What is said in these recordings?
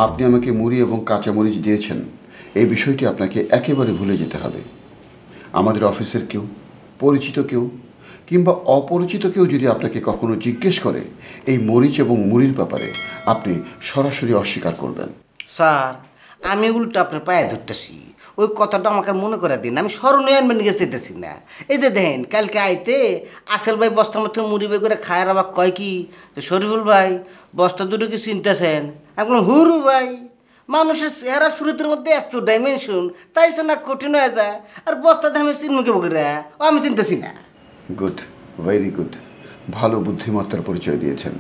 আপনি আমাকে মুড়ি এবং কাঁচামরিচ দিয়েছেন, এই বিষয়টি আপনাকে একেবারে ভুলে যেতে হবে। আমাদের অফিসের কেউ, পরিচিত কেউ কিংবা অপরিচিত কেউ যদি আপনাকে কখনো জিজ্ঞেস করে এই মরিচ এবং মুড়ির ব্যাপারে, আপনি সরাসরি অস্বীকার করবেন। স্যার, আমি উল্টো আপনার পায়ে ধরতেছি, ওই কথাটা আমাকে মনে করে দিন, আমি স্মরণীয় আনবেন নিয়ে যেতেছি না। এই যে দেখেন, কালকে আইতে আসল ভাই বস্তার মধ্যে মুড়ি বের করে খায়, আবার কয় কি শরীফুল ভাই বস্তা দুটো কি চিনতেছেন? এখন হুরু ভাই, মানুষের চেহারা সুরতের মধ্যে এত ডাইমেনশন, তাই না কঠিন হয়ে যায়। আর বস্তাতে আমি চিনমুখে বকরে ও আমি চিনতেছি না। গুড, ভেরি গুড, ভালো বুদ্ধিমত্তার পরিচয় দিয়েছেন।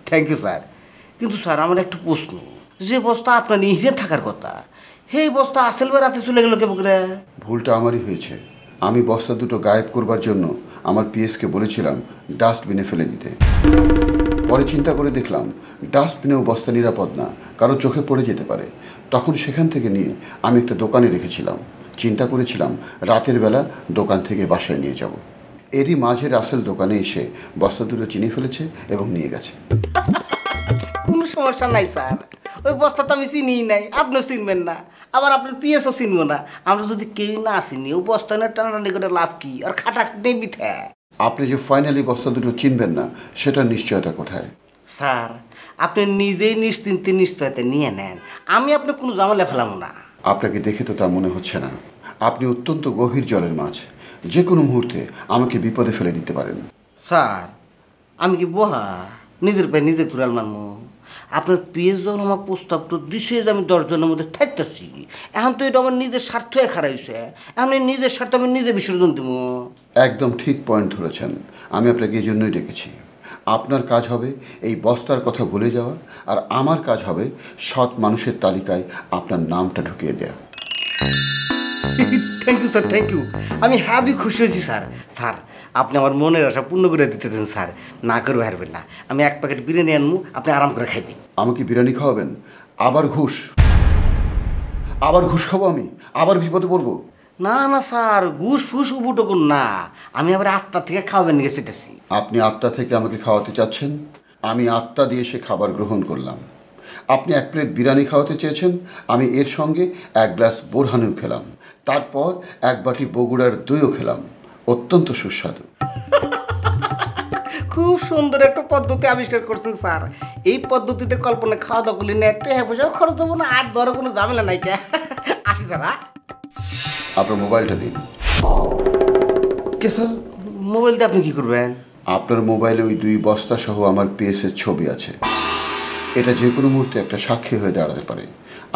Thank you sir. কিন্তু স্যার, আমার একটা প্রশ্ন, যে বস্তা আপনার নিজের থাকার কথা, সেই বস্তা আসল ভাই রাতে চলে গেল কে বকরে? ভুলটা আমারই হয়েছে। আমি বস্তা দুটো গায়েব করবার জন্য আমার পিএসকে বলেছিলাম ডাস্টবিনে ফেলে দিতে। পরে চিন্তা করে দেখলাম ডাস্টবিনেও বস্তা নিরাপদ না, কারো চোখে পড়ে যেতে পারে। তখন সেখান থেকে নিয়ে আমি একটা দোকানে রেখেছিলাম। চিন্তা করেছিলাম রাতের বেলা দোকান থেকে বাসায় নিয়ে যাব। এরই মাঝে রাসেল দোকানে এসে বস্তা দুটো চিনে ফেলেছে এবং নিয়ে গেছে। কোনো সমস্যা নাই স্যার, ওই বস্তা তো আমি চিনি নাই, আপনিও চিনবেন না, আবার আপনার পিএসও চিনবো না। আমরা যদি কেউ না চিনি, ও বস্তা না টানাটানি করে লাভ কি? আর খাটা নেবি থে। আপনি যে ফাইনালি বস্তা দুটো চিনবেন না, সেটার নিশ্চয়তা কোথায়? স্যার, আপনি নিজেই নিশ্চিন্তে নিশ্চয়তা নিয়ে নেন, আমি আপনার কোনো জামালে ফেলাম না। আপনাকে দেখে তো তা মনে হচ্ছে না। আপনি অত্যন্ত গভীর জলের মাছ, যে কোনো মুহূর্তে আমাকে বিপদে ফেলে দিতে পারেন। স্যার, আমি কি বোহা নিজের পায়ে নিজে কুড়াল মানবো? আপনার পিএস যখন আমার প্রস্তাবটা দিছে যে আমি 10 জনের মধ্যে থাকতেছি, এখন তো এটা আমার নিজের স্বার্থ খারাপ হয়েছে। এখন এই নিজের স্বার্থ আমি নিজে বিসর্জন দিব। একদম ঠিক পয়েন্ট ধরেছেন। আমি আপনাকে এই জন্যই ডেকেছি। আপনার কাজ হবে এই বস্তার কথা ভুলে যাওয়া, আর আমার কাজ হবে সৎ মানুষের তালিকায় আপনার নামটা ঢুকিয়ে দেওয়া। Thank you sir, thank you. আমি হ্যাভি খুশি হয়েছি স্যার। স্যার, আপনি আমার মনের আশা পূর্ণ করে দিতেছেন স্যার, না করে হারবেন না। আমি 1 প্যাকেট বিরিয়ানি আনবো, আপনি আরাম করে খাইবেন। আমাকে বিরিয়ানি খাওয়াবেন? আবার ঘুষ? আবার ঘুষ খাবো আমি? আবার বিপদে পড়বো? না না স্যার, ঘুষ ফুস উবুটকুন না, আমি আবার আত্মা থেকে খাওয়াবেন নিয়ে চেতেছি। আপনি আত্মা থেকে আমাকে খাওয়াতে চাচ্ছেন? আমি আত্মা দিয়ে সে খাবার গ্রহণ করলাম। আপনি 1 প্লেট বিরিয়ানি খাওয়াতে চেয়েছেন, আমি এর সঙ্গে 1 গ্লাস বোরহানিও খেলাম, তারপর 1 বাটি বগুড়ার দইও খেলাম, অত্যন্ত সুস্বাদু। খুব সুন্দর একটা পদ্ধতি আবিষ্কার করছেন স্যার। এই পদ্ধতিতে কল্পনা খাওয়া দাওয়া করলে নেট পয়সাও খরচ হবো না, আর ধরো কোনো ঝামেলা নাই কে। আসি স্যার। আপনার মোবাইলটা দিন। কে স্যার, মোবাইল দিয়ে আপনি কি করবেন? আপনার মোবাইলে ওই 2 বস্তা সহ আমার পিএসের ছবি আছে। এটা যে কোনো মুহূর্তে একটা সাক্ষী হয়ে দাঁড়াতে পারে।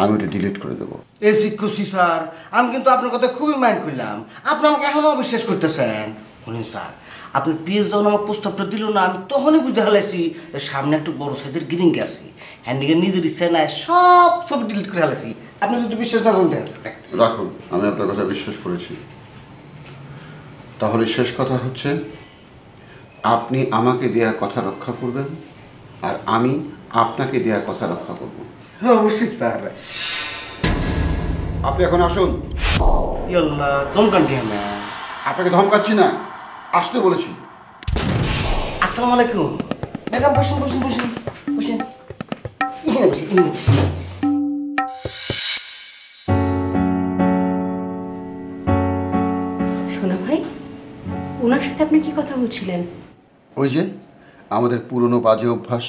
আমি ওটা ডিলিট করে দেবো। এসি খুশি স্যার, আমি কিন্তু আপনার কথা খুবই মাইন্ড করলাম। আপনি আমাকে এখনো অবিশ্বাস করতেছেন। শুনুন স্যার, আপনি পিএস যখন আমার প্রস্তাবটা দিল না, আমি তখনই বুঝে হালাইছি সামনে একটু বড় সাইজের গ্রিন গেছি, হ্যান্ডিকে নিজের ইচ্ছা নাই সব ছবি ডিলিট করে হালাইছি। আপনি যদি বিশ্বাস না করেন রাখুন, আমি আপনার কথা বিশ্বাস করেছি। তাহলে শেষ কথা হচ্ছে, আপনি আমাকে দেয়া কথা রক্ষা করবেন, আর আমি আপনাকে দেয়া কথা রক্ষা করব। অবশ্যই স্যার। আপনি এখন আসুন। ইয়াল্লাহ, দমকান কি আমি? আপনাকে ধমকাচ্ছি না, আসতে বলেছি। আসসালামু আলাইকুম ম্যাডাম, বসুন বসুন বসুন বসুন, এখানে বসুন, এখানে বসুন। সোনা ভাই, ওনার সাথে আপনি কি কথা বলছিলেন? ওই যে আমাদের পুরনো বাজে অভ্যাস,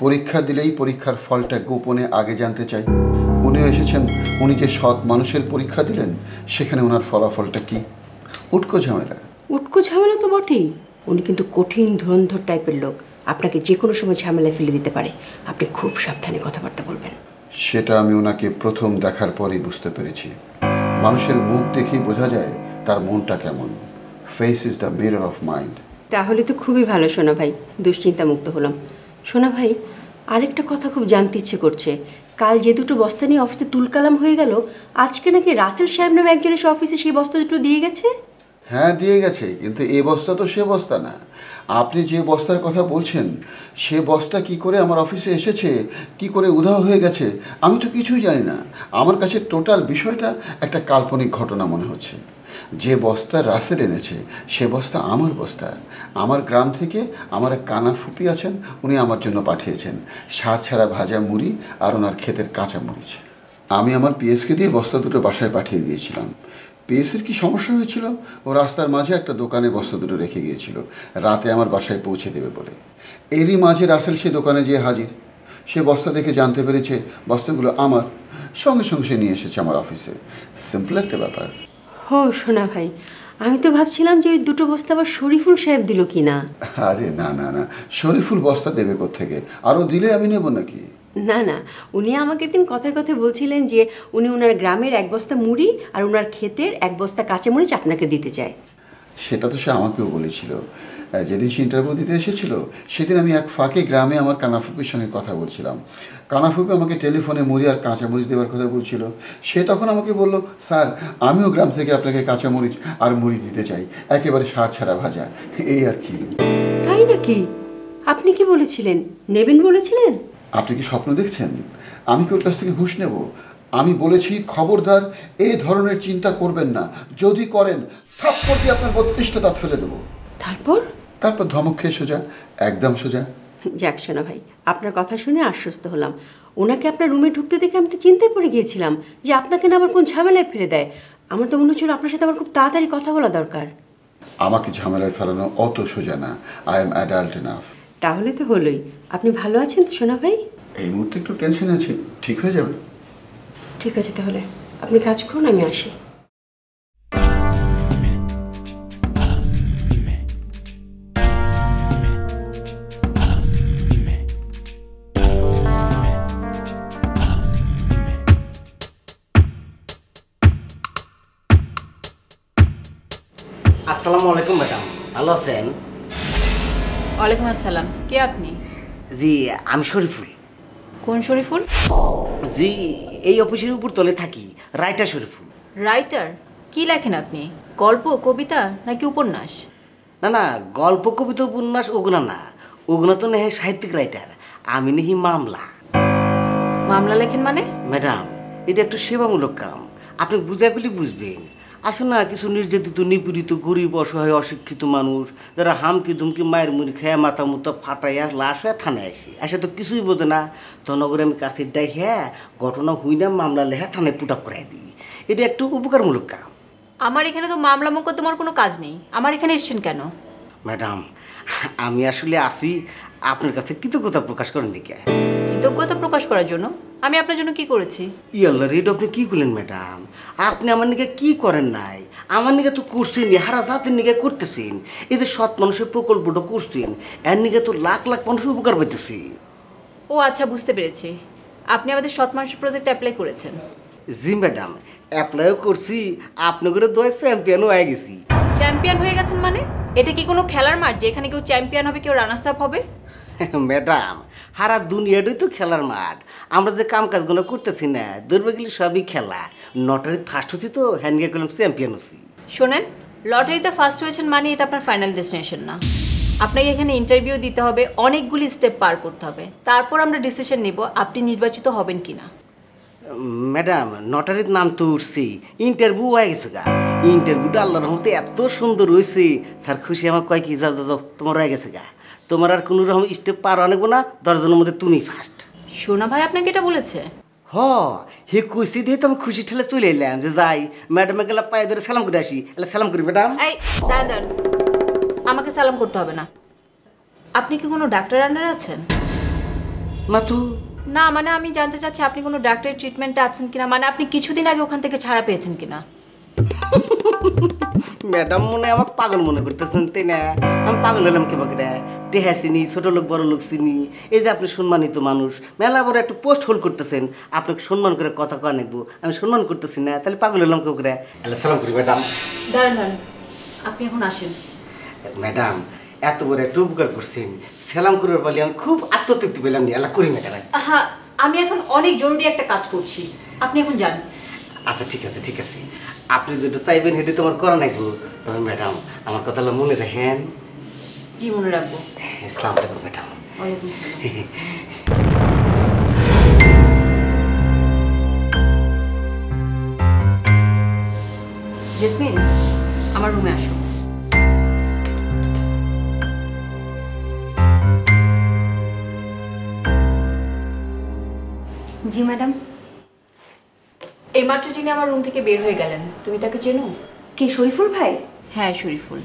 পরীক্ষা দিলেই পরীক্ষার ফলটা গোপনে আগে জানতে চাই। উনিও এসেছেন, উনি যে সৎ মানুষের পরীক্ষা দিলেন, সেখানে ওনার ফলাফলটা কি? উটকো ঝামেলা। উটকো ঝামেলা তো বটেই, উনি কিন্তু কঠিন ধুরন্ধর টাইপের লোক, আপনাকে যে কোনো সময় ঝামেলায় ফেলে দিতে পারে। আপনি খুব সাবধানে কথাবার্তা বলবেন। সেটা আমি ওনাকে প্রথম দেখার পরেই বুঝতে পেরেছি। মানুষের মুখ দেখেই বোঝা যায় তার মনটা কেমন। Face is the mirror of mind. তাহলে তো খুবই ভালো সোনা ভাই, দুশ্চিন্তা মুক্ত হলাম। সোনা ভাই, আরেকটা কথা খুব জানতে ইচ্ছে করছে, কাল যে 2টো বস্তা নিয়ে অফিসে তুলকালাম হয়ে গেল, আজকে নাকি রাসেল সাহেব নামে একজন এসে অফিসে সেই বস্তা 2টো দিয়ে গেছে। হ্যাঁ, দিয়ে গেছে, কিন্তু এ বস্তা তো সে বস্তা না। আপনি যে বস্তার কথা বলছেন, সে বস্তা কি করে আমার অফিসে এসেছে, কি করে উধাও হয়ে গেছে, আমি তো কিছুই জানি না। আমার কাছে টোটাল বিষয়টা একটা কাল্পনিক ঘটনা মনে হচ্ছে। যে বস্তা রাসেল এনেছে সে বস্তা আমার বস্তা। আমার গ্রাম থেকে আমার এক কানা ফুপি আছেন, উনি আমার জন্য পাঠিয়েছেন সার ছাড়া ভাজা মুড়ি আর ওনার ক্ষেতের কাঁচা মরিচ। আমি আমার পিএসকে দিয়ে বস্তা দুটো বাসায় পাঠিয়ে দিয়েছিলাম। পিএসের কি সমস্যা হয়েছিল, ও রাস্তার মাঝে একটা দোকানে বস্তা দুটো রেখে গিয়েছিল রাতে আমার বাসায় পৌঁছে দেবে বলে। এরই মাঝে রাসেল সে দোকানে যেয়ে হাজির। সে বস্তা দেখে জানতে পেরেছে বস্তাগুলো আমার, সঙ্গে সঙ্গে সে নিয়ে এসেছে আমার অফিসে। সিম্পল একটা ব্যাপার। হো সোনা ভাই, আমি তো ভাবছিলাম যে ওই দুটো বস্তা আবার শরীফুল সাহেব দিল কি না। আরে না না না, শরীফুল বস্তা দেবে কোত্থেকে, আরও দিলে আমি নেব নাকি? না না, উনি আমাকে দিন কথায় কথায় বলছিলেন যে উনি ওনার গ্রামের এক বস্তা মুড়ি আর ওনার ক্ষেতের এক বস্তা কাঁচামরিচ আপনাকে দিতে চায়। সেটা তো সে আমাকেও বলেছিল। যেদিন সে ইন্টারভিউ দিতে এসেছিল সেদিন আমি এক ফাঁকে গ্রামে আমার কানাফুপির সঙ্গে কথা বলছিলাম। কানাফুপি আমাকে টেলিফোনে মুড়ি আর কাঁচামরিচ দেওয়ার কথা বলছিল। সে তখন আমাকে বলল, স্যার আমিও গ্রাম থেকে আপনাকে কাঁচামরিচ আর মুড়ি দিতে চাই, একেবারে সার ছাড়া ভাজা, এই আর কি। তাই নাকি? আপনি কি বলেছিলেন, নেবেন বলেছিলেন? আপনি কি স্বপ্ন দেখছেন আমি কি ওর কাছ থেকে ঘুষ নেব? আমি বলেছি খবরদার এই ধরনের চিন্তা করবেন না, যদি করেন থাপ্পড় দিয়ে আপনার 32টা দাঁত ফেলে দেবো। তারপর ধমক খেয়ে সোজা, একদম সোজা। যাক সোনা ভাই, আপনার কথা শুনে আশ্বস্ত হলাম। ওনাকে আপনার রুমে ঢুকতে দেখে আমি তো চিন্তায় পড়ে গিয়েছিলাম যে আপনাকে না আবার কোন ঝামেলায় ফেলে দেয়। আমার তো মনে হচ্ছিল আপনার সাথে আমার খুব তাড়াতাড়ি কথা বলা দরকার। আমাকে ঝামেলায় ফেলানো অত সোজা না, আই এম অ্যাডাল্ট এনাফ। তাহলে তো হলোই। আপনি ভালো আছেন তো সোনা ভাই? এই মুহূর্তে একটু টেনশন আছে, ঠিক হয়ে যাবে। ঠিক আছে, তাহলে আপনি কাজ করুন, আমি আসি। আসসালামু আলাইকুম ম্যাডাম, ভালো আছেন? ওয়ালাইকুম আসসালাম। কে আপনি? জি আমি শরীফুল। কোন শরীফুল? জি এই অফিসের উপর তলে থাকি, রাইটার শরীফুল। রাইটার? কি লেখেন আপনি? গল্প, কবিতা নাকি উপন্যাস? না না, গল্প কবিতা উপন্যাস ওগুনা না, ওগুনা তো নেহে সাহিত্যিক রাইটার। আমি নেহি মামলা। মামলা লেখেন মানে? ম্যাডাম এটা একটু সেবামূলক কাম, আপনি বুঝাই পেলে বুঝবেন। আছে না কিছু নির্যাতিত নিপীড়িত গরিব অসহায় অশিক্ষিত মানুষ যারা হামকি ধুমকি মায়ের মুড়ি খেয়ে মাথা মুথা ফাটাইয়া লাশ হয়ে থানায় আসে তো কিছুই বোঝে না। তনগরে আমি কাছের ডাই হ্যাঁ ঘটনা হুই না মামলা লেখা থানায় পুট আপ করাই দিই। এটা একটু উপকারমূলক কাম। আমার এখানে তো মামলা মোকদ্দমার কোনো কাজ নেই। আমার এখানে এসেছেন কেন? ম্যাডাম আমি আসলে আসি আপনার কাছে কৃতজ্ঞতা প্রকাশ করেন নাকি? কৃতজ্ঞতা প্রকাশ করার জন্য? আমি আপনার জন্য কি করেছি? ইয়াল্লা রেড আপনি কি করলেন ম্যাডাম? আপনি আমার নিকে কি করেন নাই? আমার নিকে তো করছেন, হারা জাতের নিকে করতেছেন। এই যে সৎ মানুষের প্রকল্পটা করছেন, এর নিকে তো লাখ লাখ মানুষের উপকার পাইতেছি। ও আচ্ছা, বুঝতে পেরেছি। আপনি আমাদের সৎ মানুষের প্রজেক্ট অ্যাপ্লাই করেছেন। জি ম্যাডাম, অ্যাপ্লাইও করছি, আপনাদের দোয়া চ্যাম্পিয়নও হয়ে গেছি। চ্যাম্পিয়ন হয়ে গেছেন মানে? এটা কি কোনো খেলার মাঠ যেখানে কেউ চ্যাম্পিয়ন হবে, কেউ রানার্স আপ হবে? ম্যাডাম হারা দুনিয়াটাই তো খেলার মাঠ। আমরা যে কাম কাজগুলো করতেছি না, দৌড়বে গেলে সবই খেলা। নটারি ফার্স্ট হচ্ছি তো হ্যান্ডগে করলাম চ্যাম্পিয়ন হচ্ছি। শোনেন, লটারিতে ফার্স্ট হয়েছেন মানে এটা আপনার ফাইনাল ডেস্টিনেশন না। আপনাকে এখানে ইন্টারভিউ দিতে হবে, অনেকগুলি স্টেপ পার করতে হবে, তারপর আমরা ডিসিশন নেব আপনি নির্বাচিত হবেন কিনা। ম্যাডাম নটারির নাম তো উঠছি, ইন্টারভিউ হয়ে গেছে গা। ইন্টারভিউটা আল্লাহর রহমতে এত সুন্দর হয়েছে, স্যার খুশি আমার কয় কি যাও যাও তোমার হয়ে গেছে গা। তোমার আর কোনো রকম স্টেপ পার আনবো না, 10 জনের মধ্যে তুমি ফার্স্ট। সোনা ভাই আপনাকে এটা বলেছে? হে খুশি দিয়ে তো আমি খুশি ঠেলে চলে এলাম যে যাই ম্যাডামে গেলে পায়ে ধরে সালাম করে আসি। এলা সালাম করি ম্যাডাম। এই দাঁড়ান, আমাকে সালাম করতে হবে না। আপনি কি কোনো ডাক্তার আন্ডারে আছেন? না তো। না মানে আমি জানতে চাচ্ছি আপনি কোনো ডাক্তারের ট্রিটমেন্টে আছেন কিনা, মানে আপনি কিছুদিন আগে ওখান থেকে ছাড়া পেয়েছেন কিনা। ম্যাডাম মনে আমার পাগল মনে করতেছেন তাই না? আমি পাগল হলাম কে বাকরা? টেহা চিনি, ছোট লোক বড় লোক চিনি। এই যে আপনি সম্মানিত মানুষ, মেলা বড় একটা পোস্ট হোল্ড করতেছেন, আপনাকে সম্মান করে কথা কয়া নেবো, আমি সম্মান করতেছি না, তাহলে পাগল হলাম কে বাকরা? এলা সালাম করি ম্যাডাম। দাঁড়ান, আপনি এখন আসেন। ম্যাডাম এত বড় একটা উপকার করছেন, সালাম করার বলে আমি খুব আত্মতৃপ্তি পেলাম। এলা করি ম্যাডাম। হ্যাঁ, আমি এখন অনেক জরুরি একটা কাজ করছি, আপনি এখন যান। আচ্ছা ঠিক আছে ঠিক আছে, আপনি যেটা চাইবেন সেটা তোমার করা নাই গো। তবে ম্যাডাম আমার কথা মনে রাখেন। জি মনে রাখবো। আসসালামু আলাইকুম ম্যাডাম। ওয়ালাইকুম আসসালাম। জেসমিন, রুমে আসো। জি ম্যাডাম। এইমাত্র যিনি আমার রুম থেকে বের হয়ে গেলেন, তুমি তাকে চেনো? কে, শরীফুল ভাই? হ্যাঁ, শরীফুল।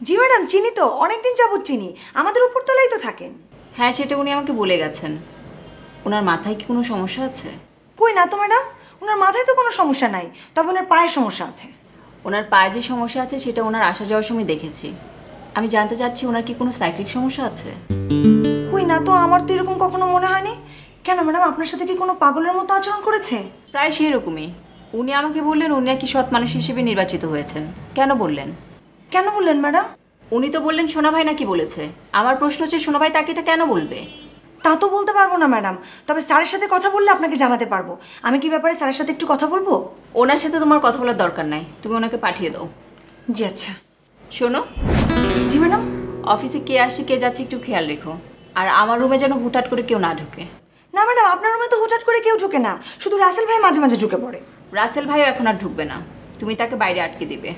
জি ম্যাডাম, চিনি তো, অনেকদিন যাবত চিনি, আমাদের উপরতলায় তো থাকেন। হ্যাঁ, সেটা উনি আমাকে বলে গেছেন। ওনার মাথায় কি কোনো সমস্যা আছে? কই না তো ম্যাডাম, ওনার মাথায় তো কোনো সমস্যা নাই, তবে ওনার পায়ে সমস্যা আছে। ওনার পায়ে যে সমস্যা আছে সেটা ওনার আসা যাওয়ার সময় দেখেছি। আমি জানতে চাচ্ছি ওনার কি কোনো সাইক্রিক সমস্যা আছে? কই না তো, আমার তো এরকম কখনো মনে হয়নি। কেন ম্যাডাম, আপনার সাথে কি কোনো পাগলের মতো আচরণ করেছে? প্রায় সেই রকমই। উনি আমাকে বললেন উনি নাকি সৎ মানুষ হিসেবে নির্বাচিত হয়েছেন। কেন বললেন? কেন বললেন ম্যাডাম? উনি তো বললেন সোনা ভাই নাকি বলেছে। আমার প্রশ্ন হচ্ছে সোনা ভাই তাকে এটা কেন বলবে? তা তো বলতে পারবো না ম্যাডাম, তবে স্যারের সাথে কথা বললে আপনাকে জানাতে পারবো। আমি কি ব্যাপারে স্যারের সাথে একটু কথা বলবো? ওনার সাথে তোমার কথা বলার দরকার নাই, তুমি ওনাকে পাঠিয়ে দাও। জি আচ্ছা। শোনো, জি ম্যাডাম। অফিসে কে আসে কে যাচ্ছে একটু খেয়াল রেখো, আর আমার রুমে যেন হুটহাট করে কেউ না ঢোকে। না ম্যাডাম, আপনার রুমে তো হুটহাট করে কেউ ঢুকে না, শুধু রাসেল ভাই মাঝে মাঝে ঢুকে পড়ে। রাসেল ভাইও এখন আর ঢুকবে না, তুমি তাকে বাইরে আটকে দিবে।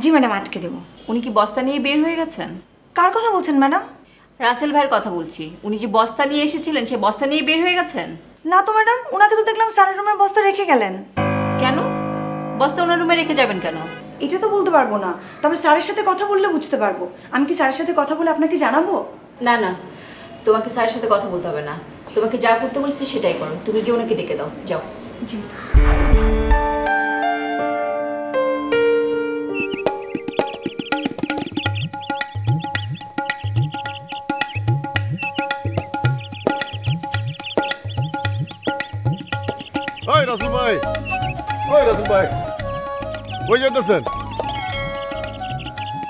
জি ম্যাডাম, আটকে দেবো। উনি কি বস্তা নিয়ে বের হয়ে গেছেন? কার কথা বলছেন ম্যাডাম? রাসেল ভাইয়ের কথা বলছি। উনি যে বস্তা নিয়ে এসেছিলেন সে বস্তা নিয়ে বের হয়ে গেছেন? না তো ম্যাডাম, ওনাকে তো দেখলাম স্যারের রুমের বস্তা রেখে গেলেন। কেন? বস্তা ওনার রুমে রেখে যাবেন কেন? এটা তো বলতে পারবো না, তবে স্যারের সাথে কথা বললে বুঝতে পারবো। আমি কি স্যারের সাথে কথা বলে আপনাকে জানাবো? না না, তোমাকে স্যারের সাথে কথা বলতে হবে না। তোমাকে যা করতে বলছি সেটাই করো। তুমি গিয়ে ওনাকে ডেকে দাও, যাও। জি। ওই রাসেল ভাই, ওই রাসেল ভাই, কই যেতেছেন?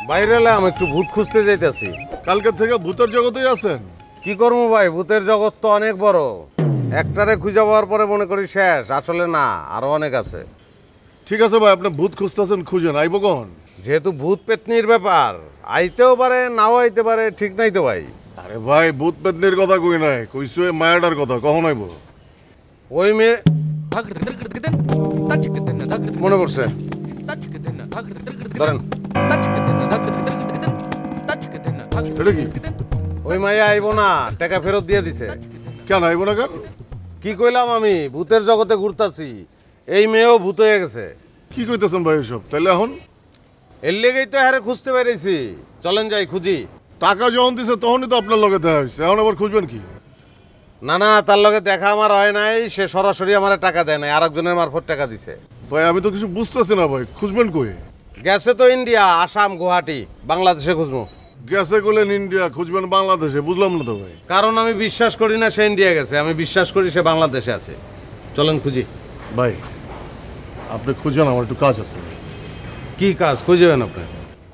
বাইরে এলাম, একটু ভূত খুঁজতে যাইতেছি। কালকে থেকে ভূতের জগতেই আছেন? কি করবো ভাই, ভূতের জগৎ তো অনেক বড়। একটারে খুঁজে পাওয়ার পরে মনে করি শেষ, আসলে না, আরো অনেক আছে। ঠিক আছে ভাই, আপনি ভূত খুঁজতেছেন, খুঁজেন। আইব কখন? যেহেতু ভূত পেতনির ব্যাপার, আইতেও পারে নাও আইতে পারে, ঠিক নাই তো ভাই। আরে ভাই, ভূত পেতনির কথা কই নাই, কইছো এই মায়াটার কথা। কখন আইব? ওই মেয়ে মনে পড়ছে, ধরেন। এটা কি? ওই মাইয়া আইব না, টাকা ফেরত দিয়ে দিছে। কেন আইব না কেন? কি কইলাম আমি, ভূতের জগতে ঘুরতাছি, এই মেয়েও ভূত হয়ে গেছে। কি কইতেছেন ভাই এসব? তাইলে এখন? এর লেগেই তো হারে খুঁজতে পেরেছি। চলেন যাই খুঁজি। টাকা যখন দিছে তখনই তো আপনার লগে দেখা হয়েছে, এখন আবার খুঁজবেন কি? না না, তার লগে দেখা আমার হয় নাই, সে সরাসরি আমার টাকা দেয় নাই, আরেকজনের মারফত টাকা দিছে। ভাই আমি তো কিছু বুঝতেছি না ভাই, খুঁজবেন কই? গেছে তো ইন্ডিয়া, আসাম, গুয়াহাটি, বাংলাদেশে খুঁজবো। গেছে গেলেন ইন্ডিয়া, খুঁজবেন বাংলাদেশে? বুঝলাম না তো ভাই। কারণ আমি বিশ্বাস করি না সে ইন্ডিয়া গেছে, আমি বিশ্বাস করি সে বাংলাদেশে আছে। চলেন খুঁজি। ভাই আপনি খুঁজেন, আমার একটু কাজ আছে। কি কাজ খুঁজবেন আপনি?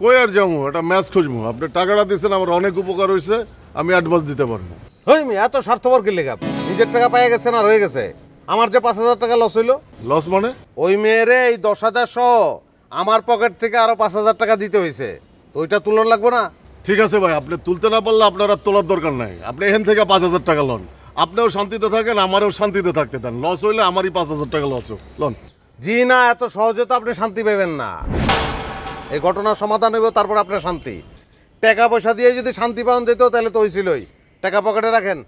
কই আর যাবো, একটা ম্যাচ খুঁজবো। আপনি টাকাটা দিচ্ছেন, আমার অনেক উপকার হয়েছে, আমি অ্যাডভান্স দিতে পারবো। ওই মেয়ে এত স্বার্থপর কি লেগে? নিজের টাকা পেয়ে গেছেন আর হয়ে গেছে। আমার যে 5,000 টাকা লস হইলো। লস মানে? ওই মেয়েরে এই 10,000 সহ আমার পকেট থেকে আরো 5,000 টাকা দিতে হয়েছে, তো ওইটা তুলন লাগবো না? ঠিক আছে ভাই, আপনি তুলতে না পারলে আপনার আর তোলার দরকার নাই। আপনি এখান থেকে 5,000 টাকা লন, আপনিও শান্তিতে থাকেন, আমারও শান্তিতে থাকতে দেন। লস হইলে আমারই 5,000 টাকা লস হোক, লন। জি না, এত সহজে তো আপনি শান্তি পাবেন না। এই ঘটনার সমাধান হইব, তারপর আপনার শান্তি। টাকা পয়সা দিয়ে যদি শান্তি পাওয়া যেত তাহলে তো হয়েছিলই। টাকা পকেটে রাখেন,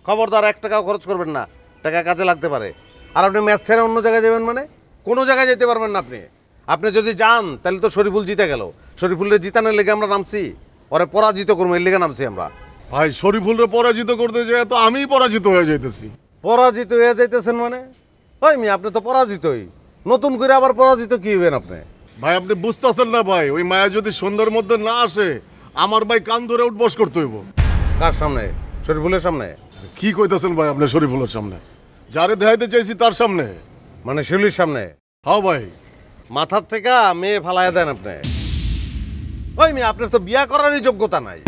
খবরদার 1 টাকাও খরচ করবেন না, টাকা কাজে লাগতে পারে। আর আপনি ম্যাচ ছেড়ে অন্য জায়গায় যাবেন মানে? কোনো জায়গায় যেতে পারবেন না আপনি। আপনি যদি যান তাহলে তো শরীফুল জিতে গেল। শরীফুলের জিতানোর লেগে আমরা নামছি, ওরে পরাজিত করবো এর লেগে নামছি আমরা। ভাই শরীফুলরে পরাজিত করতে যায় তো আমি পরাজিত হয়ে যাইতেছি। পরাজিত হয়ে যাইতেছেন মানে? ওই মি, আপনি তো পরাজিতই, নতুন করে আবার পরাজিত কি হবেন আপনি? ভাই আপনি বুঝতেছেন না ভাই, ওই মায়া যদি সন্ধ্যার মধ্যে না আসে আমার ভাই কান ধরে উঠবস করতে হইব। কার সামনে? শরীফুলের সামনে? কি কইতেছেন ভাই আপনি শরীফুলের সামনে? যারে দেখাইতে চাইছি তার সামনে, মানে শিউলির সামনে? হ্যাঁ ভাই। মাথার থেকে মেয়ে ফালাইয়া দেন আপনি। ওই মেয়ে, আপনার তো বিয়া করারই যোগ্যতা নাই।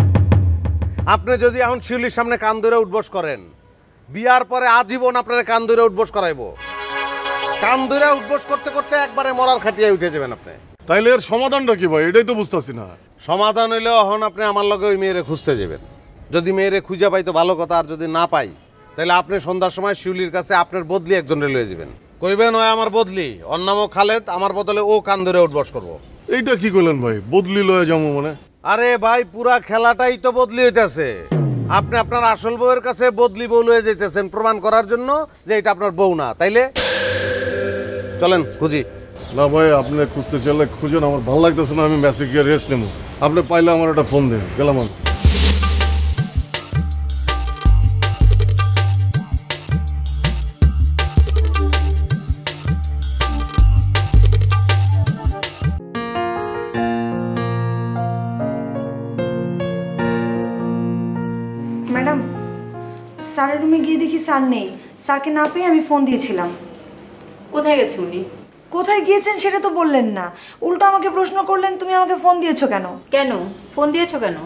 আপনি যদি এখন শিউলির সামনে কান ধরে উঠবস করেন, বিয়ার পরে আজীবন আপনার কান ধরে উঠবস করাইবো। কান ধরে উঠবস করতে করতে একবারে মরার খাটিয়ায় উঠে যাবেন আপনি। তাইলে এর সমাধানটা কি ভাই, এটাই তো বুঝতেছি না। সমাধান হইলে এখন আপনি আমার লগে ওই মেয়েরে খুঁজতে যাবেন। যদি মেয়েরে খুঁজে পাই তো ভালো কথা, আর যদি না পাই তাহলে আপনি সন্ধ্যার সময় শিউলির কাছে আপনার বদলি একজনের লয়ে যাবেন। কইবেন ওই আমার বদলি, ওর নামও খালেদ, আমার বদলে ও কান ধরে উঠবস করবো। এইটা কি করলেন ভাই, বদলি লয়ে যাবো মানে? আরে ভাই পুরা খেলাটাই তো বদলি হইতেছে। আপনি আপনার আসল বউয়ের কাছে বদলি বউ লয়ে যেতেছেন প্রমাণ করার জন্য যে এটা আপনার বউ না, তাইলে চলেন খুঁজি। না ভাই, আপনি খুঁজতে চাইলে খুঁজেন, আমার ভালো লাগতেছে না, আমি মেসে গিয়ে রেস্ট নেবো। আপনি পাইলে আমার একটা ফোন দেন, গেলাম আমি। ম্যাডাম, স্যারের রুমে গিয়ে দেখি স্যার নেই। স্যারকে না পেয়ে আমি ফোন দিয়েছিলাম। কোথায় গেছে উনি? কোথায় গিয়েছেন সেটা তো বললেন না, উল্টো আমাকে প্রশ্ন করলেন তুমি আমাকে ফোন দিয়েছো কেন? কেন ফোন দিয়েছো কেন?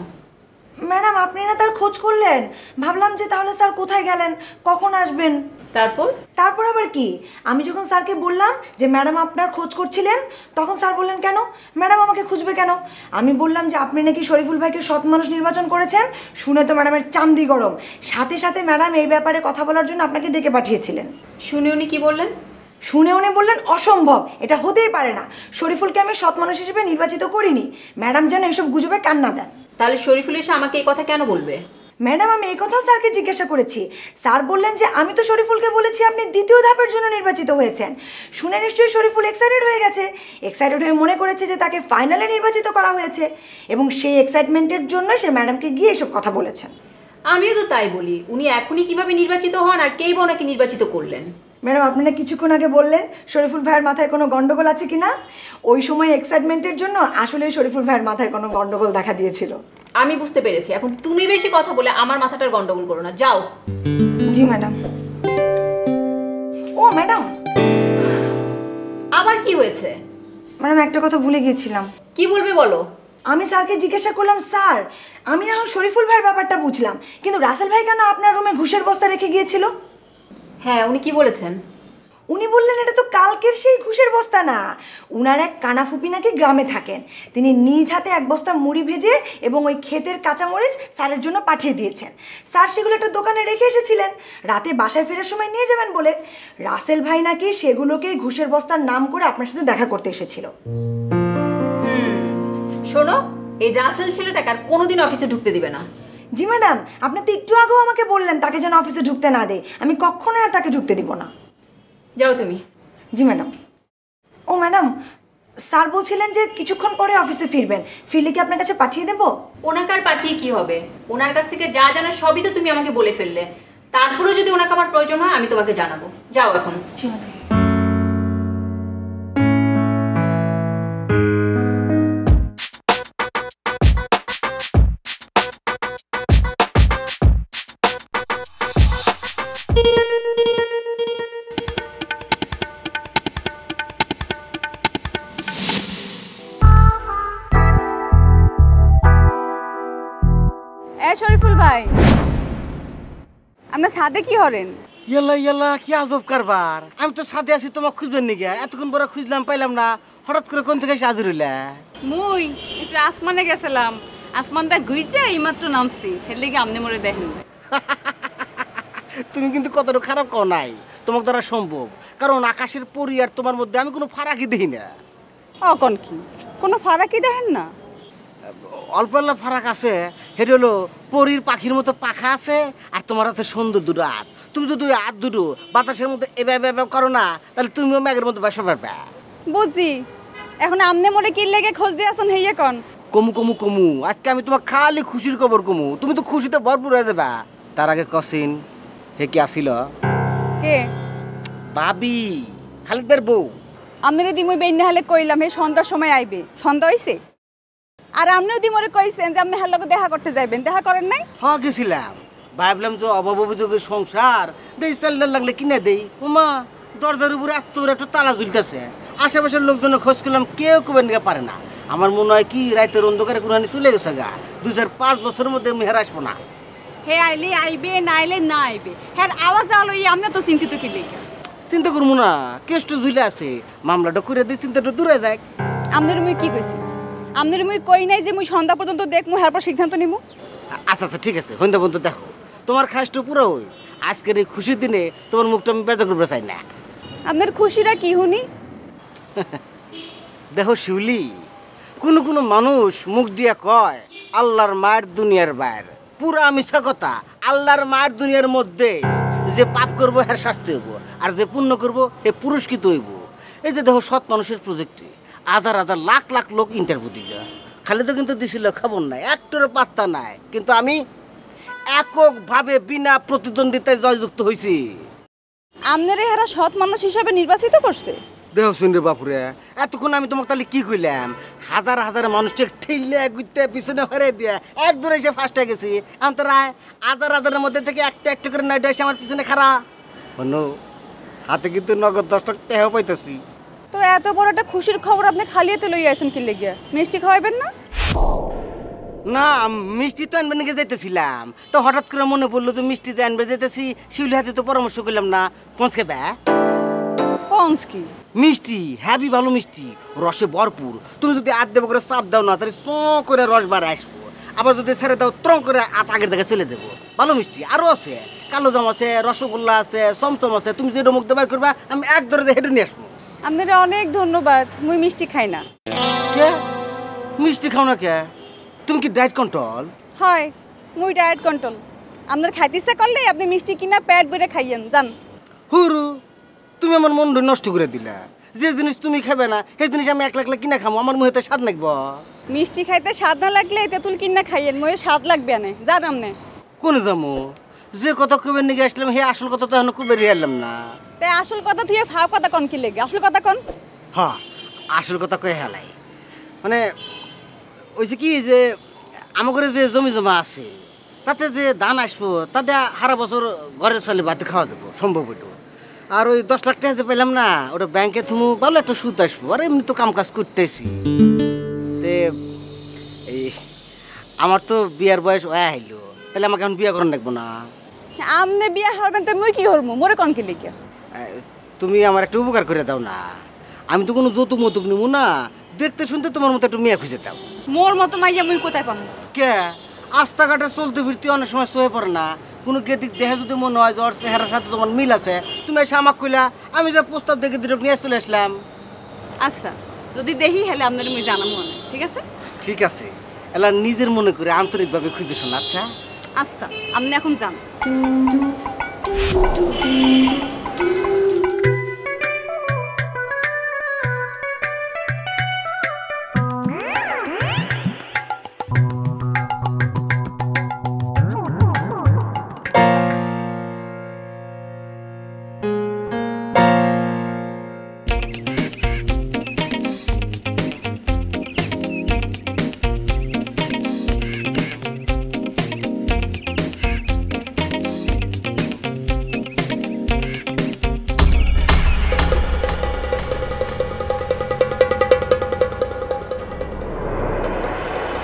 ম্যাডাম, আপনি না তার খোঁজ করলেন, ভাবলাম যে তাহলে স্যার কোথায় গেলেন, কখন আসবেন। তারপর আবার কি, আমি যখন স্যারকে বললাম যে ম্যাডাম আপনার খোঁজ করছিলেন, তখন স্যার বললেন কেন ম্যাডাম আমাকে খুঁজবে কেন? আমি বললাম যে আপনি নাকি শরীফুল ভাইকে সৎ মানুষ নির্বাচন করেছেন। শুনে তো ম্যাডামের চান্দি গরম। সাথে সাথে ম্যাডাম এই ব্যাপারে কথা বলার জন্য আপনাকে ডেকে পাঠিয়েছিলেন। শুনে উনি কি বললেন? শুনে উনি বললেন অসম্ভব, এটা হতেই পারে না, শরীফুলকে আমি সৎ মানুষ হিসেবে নির্বাচিত করিনি। ম্যাডাম যেন এসব গুজবে কান না দেন। তাহলে শরীফুল এসে আমাকে এই কথা কেন বলবে? ম্যাডাম, আমি এই কথাও স্যারকে জিজ্ঞাসা করেছি। স্যার বললেন যে আমি তো শরীফুলকে বলেছি আপনি দ্বিতীয় ধাপের জন্য নির্বাচিত হয়েছেন। শুনে নিশ্চয়ই শরীফুল এক্সাইটেড হয়ে গেছে। এক্সাইটেড হয়ে মনে করেছে যে তাকে ফাইনালে নির্বাচিত করা হয়েছে, এবং সেই এক্সাইটমেন্টের জন্য সে ম্যাডামকে গিয়ে এসব কথা বলেছেন। আমিও তো তাই বলি, উনি এখনই কিভাবে নির্বাচিত হন আর কেই বা ওনাকে নির্বাচিত করলেন? ম্যাডাম, আপনারা কিছুক্ষণ আগে বললেন শরীফুল ভাইয়ের মাথায় কোনো গন্ডগোল আছে কিনা। ওই সময় এক্সাইটমেন্টের জন্য আসলে শরীফুল ভাইয়ের মাথায় কোনো গন্ডগোল দেখা দিয়েছিল। আমি বুঝতে পেরেছি, এখন তুমি বেশি কথা বলে আমার মাথাটার গন্ডগোল করো না, যাও। জি ম্যাডাম। ও ম্যাডাম, আবার কি হয়েছে? ম্যাডাম একটা কথা ভুলে গিয়েছিলাম। কি বলবে বলো। আমি স্যারকে জিজ্ঞাসা করলাম, স্যার আমি না হয় শরীফুল ভাইয়ের ব্যাপারটা বুঝলাম, কিন্তু রাসেল ভাই কেন আপনার রুমে ঘুষের বস্তা রেখে গিয়েছিল? হ্যাঁ, উনি কি বলেছেন? উনি বললেন এটা তো কালকের সেই ঘুষের বস্তা না, উনার এক কানাফুপি নাকি গ্রামে থাকেন, তিনি নিজ হাতে এক বস্তা মুড়ি ভেজে এবং ওই ক্ষেতের কাঁচামরিচ স্যারের জন্য পাঠিয়ে দিয়েছেন। স্যার সেগুলো একটা দোকানে রেখে এসেছিলেন, রাতে বাসায় ফেরার সময় নিয়ে যাবেন বলে। রাসেল ভাই নাকি সেগুলোকেই ঘুষের বস্তার নাম করে আপনার সাথে দেখা করতে এসেছিল। শোনো, এই রাসেল ছেলেটাকে আর কোনোদিন অফিসে ঢুকতে দিবে না। জি ম্যাডাম, আপনি তো একটু আগেও আমাকে বললেন তাকে যেন অফিসে ঢুকতে না দেয়। আমি কখনোই আর তাকে ঢুকতে দিব না। যাও তুমি। জি ম্যাডাম। ও ম্যাডাম, স্যার বলছিলেন যে কিছুক্ষণ পরে অফিসে ফিরবেন, ফিরলে কি আপনার কাছে পাঠিয়ে দেবো? ওনাকে আর পাঠিয়ে কি হবে, ওনার কাছ থেকে যা জানার সবই তো তুমি আমাকে বলে ফেললে। তারপরেও যদি ওনাকে আমার প্রয়োজন হয় আমি তোমাকে জানাবো। যাও এখন। জি ম্যাডাম। শরীফুল ভাই, আপনার ছাদে কি হরেন? ইয়াল্লা ইয়াল্লা, কি আজব কারবার। আমি তো ছাদে আছি, তোমাকে খুঁজবেন নাকি? এতক্ষণ পরে খুঁজলাম, পাইলাম না, হঠাৎ করে কোন থেকে এসে হাজির হইলা? মুই একটু আসমানে গেছিলাম, আসমানটা ঘুরতে এইমাত্র নামছি, হেলে কি আমনে মরে দেখেন। তুমি কিন্তু কতটা খারাপ কও নাই, তোমাকে দ্বারা সম্ভব, কারণ আকাশের পরি আর তোমার মধ্যে আমি কোনো ফারাকই দেখি না। অকন কি কোনো ফারাকই দেখেন না? অল্প অল্প ফারাক আছে, সেটা হলো পরীর পাখির মতো পাখা আছে, আর তোমার আছে সুন্দর দুটো হাত। তুমি যদি ওই হাত দুটো বাতাসের মধ্যে এভাবে করো না, তাহলে তুমিও ম্যাগের মতো বাসা পারবে। বুঝি, এখন আমনে মরে কি লেগে খোঁজ দিয়ে আসেন হেয়ে কন? কমু কমু কমু, আজকে আমি তোমার খালি খুশির খবর কমু, তুমি তো খুশিতে ভরপুর হয়ে যাবা। তার আগে কসিন হে কি আসিল? কে? ভাবি, খালিদের বউ। আমনে দিমুই বেইনা হলে কইলাম হে সন্ধ্যার সময় আইবে, সন্ধ্যা হইছে। আর আমনেও দিমরে কইছেন যে আপনি হার লগে দেখা করতে যাইবেন, দেখা করেন নাই? হ্যাঁ গেছিলাম, ভাবলাম যে অভাব অভিযোগের সংসার, দেই চাল্লা লাগলে কিনে দেই। ওমা, দরজার উপরে এত বড় একটা তালা ঝুলতেছে, আশেপাশের লোকজনের খোঁজ করলাম, কেউ কবে নিয়ে পারে না। আমার মনে হয় কি রাতের অন্ধকারে কোরআনি চলে গেছে গা, 2005 বছরের মধ্যে মেহের আসবো না। হে আইলে আইবে, না আইলে না আইবে, হ্যাঁ আওয়াজ আলো আমনে তো চিন্তিত কি লেগে? চিন্তা করবো না, কেসটা ঝুলে আছে, মামলাটা করে দিই, চিন্তাটা দূরে যায়। আমনের মুই কি কইছি? আমনের মুই কই নাই যে মুই সন্ধ্যা পর্যন্ত দেখমু, এরপর সিদ্ধান্ত নিমু। আচ্ছা আচ্ছা ঠিক আছে, সন্ধ্যা পর্যন্ত দেখো, তোমার খাসটা পুরো হই। আজকের এই খুশির দিনে তোমার মুখটা আমি বেদা করতে চাই না। আপনার খুশিটা কি হুনি? দেখো শিউলি, কোনো কোনো মানুষ মুখ দিয়া কয় আল্লাহর মায়ের দুনিয়ার বাইর, পুরা মিছা কথা। আল্লাহর মায়ের দুনিয়ার মধ্যে যে পাপ করবো হ্যাঁ শাস্তি হইব, আর যে পুণ্য করবো হে পুরস্কৃত হইব। এই যে দেখো সৎ মানুষের প্রজেক্টে হাজার হাজার লাখ লাখ লোক ইন্টারভিউ দিল, খালি তো কিন্তু দিছিল খবর নাই, একটারও পাত্তা নাই। কিন্তু আমি এককভাবে বিনা প্রতিদ্বন্দ্বিতায় জয়যুক্ত হয়েছি। আপনারে এরা সৎ মানুষ হিসাবে নির্বাচিত করছে? দেহ শুন রে বাপুরে, এতক্ষণ আমি তোমাকে তাহলে কি কইলাম? হাজার হাজার মানুষকে ঠেললে গুইতে পিছনে হরে দিয়ে এক দূরে এসে ফার্স্ট হয়ে গেছি। অন্তরায় হাজার হাজারের মধ্যে থেকে একটা একটা করে নয়টা এসে আমার পিছনে খাড়া হনো, হাতে কিন্তু নগদ 10 টাকা পাইতেছি। তো এত বড় একটা খুশির খবর আপনি খালিয়াতে লইয়া আছেন কি লেগিয়া? মিষ্টি খাওয়াবেন না? না, মিষ্টি তো আনবে নাকি যাইতেছিলাম, তো হঠাৎ করে মনে পড়লো তো মিষ্টি যে আনবে যেতেছি, শিউলি হাতে তো পরামর্শ করলাম না পৌঁছ খেবে। পঞ্চ কি মিষ্টি হ্যাভি ভালো মিষ্টি, রসে ভরপুর। তুমি যদি আধ দেবো করে চাপ দাও না তাহলে চ করে রস বাড়ে আসবো, আবার যদি ছেড়ে দাও ত্রং করে আগের দিকে চলে দেবো। ভালো মিষ্টি আরও আছে, কালো জাম আছে, রসগোল্লা আছে, চমচম আছে। তুমি যেটা মুখ দেবার করবা আমি এক ধরে হেঁটে নিয়ে আসবো। আপনারা অনেক ধন্যবাদ, মুই মিষ্টি খাই না। কে মিষ্টি খাও না কে? তুমি কি ডায়েট কন্ট্রোল? হয়, মুই ডায়েট কন্ট্রোল। আপনার খাইতে ইচ্ছা করলে আপনি মিষ্টি কিনা পেট ভরে খাইয়েন যান। হুরু, তুমি আমার মন নষ্ট করে দিলা। যে জিনিস তুমি খাবে না সেই জিনিস আমি একলা একলা কিনা খাবো, আমার মুহেতে স্বাদ লাগব। মিষ্টি খাইতে স্বাদ না লাগলে তেঁতুল কিনা খাইয়েন, মুয়ে স্বাদ লাগবে না। যান আপনি। কোনে যাবো? যে কথা কবে নিয়ে আসলাম হে আসল কথা তো এখন কবে এলাম না। তাই আসল কথা তুই ফাও কথা কন কি লেগে? আসল কথা কন। হ্যাঁ, আসল কথা কয়ে হেলাই মানে ওইছে কি যে আমার যে জমি জমা আছে তাতে যে ধান আসবো তাতে সারা বছর ঘরের চালে বাড়িতে খাওয়া দেবো সম্ভব হইতো। আর ওই 10 লাখ টাকা যে পেলাম না, ওটা ব্যাংকে তুমি ভালো একটা সুদ আসবো। আর এমনি তো কাম কাজ করতেছি। তে এই আমার তো বিয়ার বয়স আইলো, তাহলে আমাকে এখন বিয়ে করার লাগবো না? আপনি বিয়া হবেন তো মুই কি করবো? মোরে কন কি লেগে? তুমি আমার একটা উপকার করে দাও না। আমি তো কোনো যৌতুক মতুক নিবো না, দেখতে শুনতে তোমার মতো একটু মেয়ে খুঁজে দাও। মোর মতো মাইয়া মুই কোথায় পাবো? কে রাস্তাঘাটে চলতে ফিরতে অনেক সময় সয়ে পড়ে না, কোনো গেদিক দেখে যদি মনে হয় যে ওর চেহারার সাথে তোমার মিল আছে, তুমি এসে আমাকে কইলা, আমি যে প্রস্তাব দেখে দুটো নিয়ে চলে আসলাম। আচ্ছা, যদি দেখি হেলে আপনার মুই জানাবো না, ঠিক আছে? ঠিক আছে, এলা নিজের মনে করে আন্তরিকভাবে খুঁজে শোনা। আচ্ছা আচ্ছা, আপনি এখন যান।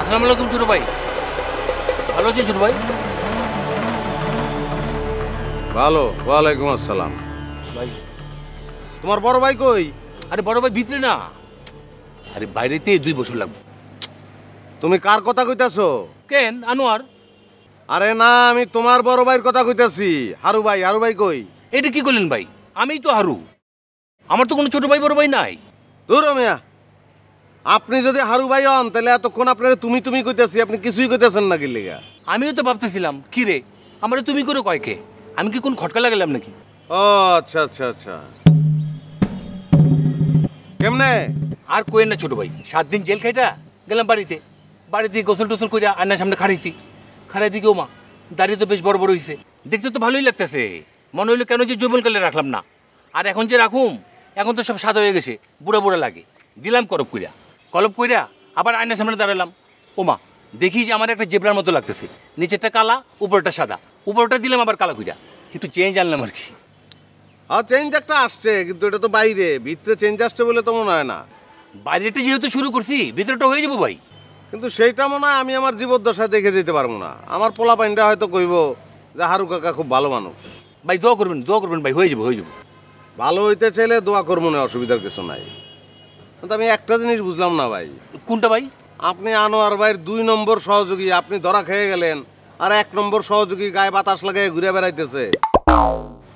আসসালামু আলাইকুম ছোট ভাই, ভালো আছেন ছোট ভাই? ভালো, ওয়ালাইকুম আসসালাম। ভাই তোমার বড় ভাই কই? আরে বড় ভাই ভিতরে না, আরে বাইরেতে 2 বছর লাগবে। তুমি কার কথা কইতাছো? কেন আনোয়ার? আরে না, আমি তোমার বড় ভাইয়ের কথা কইতাছি। হারু ভাই, হারু ভাই কই? এটা কি করলেন ভাই? আমিই তো হারু, আমার তো কোনো ছোট ভাই বড় ভাই নাই। দূর মিয়া, আপনি যদি হারু ভাই হন তাহলে এতক্ষণ আপনারা তুমি তুমি কইতাছি, আপনি কিছুই কইতাছেন না কি লিগা? আমিও তো ভাবতেছিলাম কি রে আমারে তুমি করে কয় কে, আমি কি কোন খটকা লাগালাম নাকি? ও আচ্ছা আচ্ছা আচ্ছা, কেমনে? আর কোয়েন না ছোট ভাই, 7 দিন জেল খাইটা গেলাম বাড়িতে। বাড়িতে গোসল টোসল করে আয়নার সামনে খাড়াইছি, খাড়াই দিকে ওমা দাড়ি তো বেশ বড় বড় হয়েছে, দেখতে তো ভালোই লাগতেছে। মনে হইলো কেন যে যৌবনকালে রাখলাম না, আর এখন যে রাখুম এখন তো সব সাদা হয়ে গেছে, বুড়া বুড়া লাগে। দিলাম কলপ কইরা আবার আয়নার সামনে দাঁড়ালাম, ওমা দেখি যে আমার একটা জেব্রার মতো লাগতেছে, নিচেরটা কালা উপরটা সাদা, উপরটা দিলাম আবার কালা কইরা, একটু চেঞ্জ আনলাম আর কি। আর চেঞ্জ একটা আসছে, কিন্তু এটা তো বাইরে, ভিতরে চেঞ্জ আসছে বলে তো মনে হয় না। বাইরেটা যেহেতু শুরু করছি ভিতরটা হয়ে যাবো ভাই। কিন্তু সেইটা মনে হয় আমি আমার জীবদ্দশায় দেখে যেতে পারবো না। আমার পোলা পাইনটা হয়তো কইব যে হারু কাকা খুব ভালো মানুষ। ভাই দোয়া করবেন ভাই, হয়ে যাবো। ভালো হইতে চাইলে দোয়া করবো না, অসুবিধার কিছু নাই। কিন্তু আমি একটা জিনিস বুঝলাম না ভাই। কোনটা ভাই? আপনি আনোয়ার ভাইয়ের 2 নম্বর সহযোগী, আপনি ধরা খেয়ে গেলেন, আর 1 নম্বর সহযোগী গায়ে বাতাস লাগায় ঘুরে বেড়াইতেছে।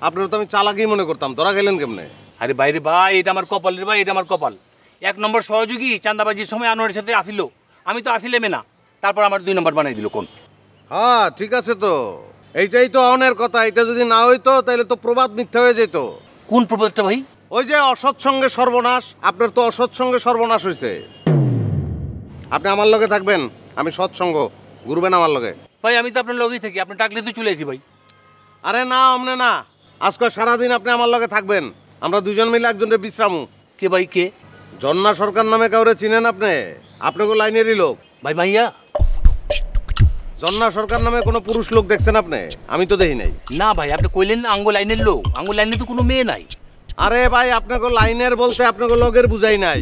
আপনার তো আমি চালাকি মনে করতাম, ধরা গেলেন কেমনে? আরে বাইরে ভাই, এটা আমার কপালের ভাই, এটা আমার কপাল। 1 নম্বর সহযোগী চাঁদাবাজির সময় আনোয়ারের সাথে আসিল, আমি তো আসিলেমে না, তারপর আমার 2 নম্বর বানাই দিল। কোন? হ্যাঁ ঠিক আছে তো, এইটাই তো অনের কথা। এটা যদি না হইতো তাহলে তো প্রবাদ মিথ্যা হয়ে যেত। কোন প্রবাদটা ভাই? ওই যে অসৎ সঙ্গে সর্বনাশ, আপনার তো অসৎ সঙ্গে সর্বনাশ হয়েছে। আপনি আমার লগে থাকবেন, আমি সৎসঙ্গ, ঘুরবেন আমার লগে। ভাই আমি তো আপনার লগেই থাকি, আপনি ডাকলে তো চলে আসি ভাই। আরে না অমনে না, আজকে সারাদিন আপনি আমার লগে থাকবেন, আমরা দুজন মিলে একজনের বিশ্রামু। কে ভাই কে? জন্না সরকার নামে কাউরে চিনেন আপনি? আপনাকে লাইনেরই লোক। ভাই মাইয়া? জন্না সরকার নামে কোনো পুরুষ লোক দেখছেন আপনি? আমি তো দেখি নাই। না ভাই আপনি কইলেন না আঙ্গো লাইনের লোক, আঙ্গো লাইনে তো কোনো মেয়ে নাই। আরে ভাই আপনাকে লাইনের বলতে আপনাকে লগের বুঝাই নাই,